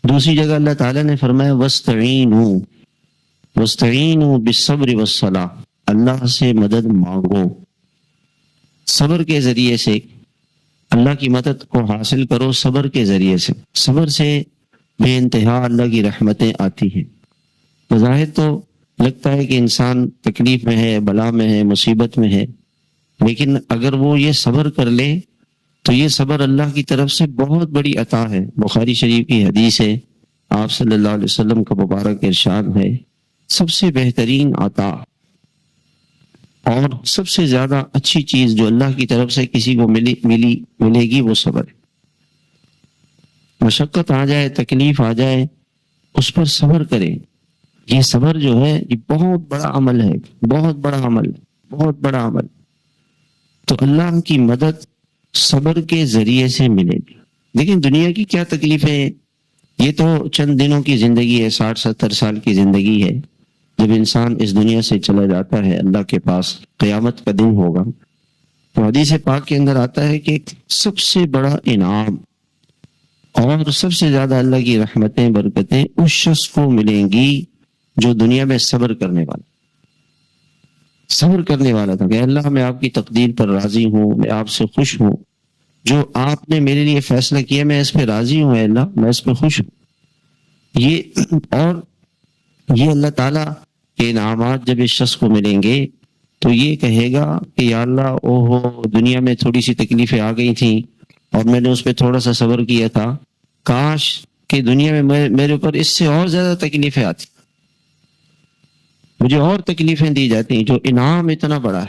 دوسری جگہ اللہ تعالیٰ نے فرمایا وَاسْتَعِینُوا وَاسْتَعِینُوا بِالصَّبْرِ وَالصَّلَاةِ، اللہ سے مدد مانگو، صبر کے ذریعے سے اللہ کی مدد کو حاصل کرو، صبر کے ذریعے سے، صبر سے بے انتہا اللہ کی رحمتیں آتی ہیں۔ بظاہر تو لگتا ہے کہ انسان تکلیف میں ہے، بلا میں ہے، مصیبت میں ہے، لیکن اگر وہ یہ صبر کر لے تو یہ صبر اللہ کی طرف سے بہت بڑی عطا ہے۔ بخاری شریف کی حدیث ہے، آپ صلی اللہ علیہ وسلم کا مبارک ارشاد ہے، سب سے بہترین عطا اور سب سے زیادہ اچھی چیز جو اللہ کی طرف سے کسی کو ملے گی وہ صبر ہے۔ مشقت آ جائے، تکلیف آ جائے، اس پر صبر کرے۔ یہ صبر جو ہے یہ بہت بڑا عمل ہے، بہت بڑا عمل ہے، بہت بڑا عمل۔ تو اللہ کی مدد صبر کے ذریعے سے ملے گی۔ لیکن دنیا کی کیا تکلیفیں، یہ تو چند دنوں کی زندگی ہے، 60-70 سال کی زندگی ہے۔ جب انسان اس دنیا سے چلا جاتا ہے اللہ کے پاس، قیامت کا دن ہوگا، تو حدیث پاک کے اندر آتا ہے کہ سب سے بڑا انعام اور سب سے زیادہ اللہ کی رحمتیں، برکتیں اس شخص کو ملیں گی جو دنیا میں صبر کرنے والا تھا کہ اللہ میں آپ کی تقدیر پر راضی ہوں، میں آپ سے خوش ہوں، جو آپ نے میرے لیے فیصلہ کیا میں اس پہ راضی ہوں، اے اللہ میں اس پہ خوش ہوں۔ یہ اللہ تعالیٰ کے انعامات جب اس شخص کو ملیں گے تو یہ کہے گا کہ یا اللہ، دنیا میں تھوڑی سی تکلیفیں آ گئی تھیں اور میں نے اس پہ تھوڑا سا صبر کیا تھا، کاش کہ دنیا میں میرے اوپر اس سے اور زیادہ تکلیفیں آتی، مجھے اور تکلیفیں دی جاتی ہیں، جو انعام اتنا بڑا ہے۔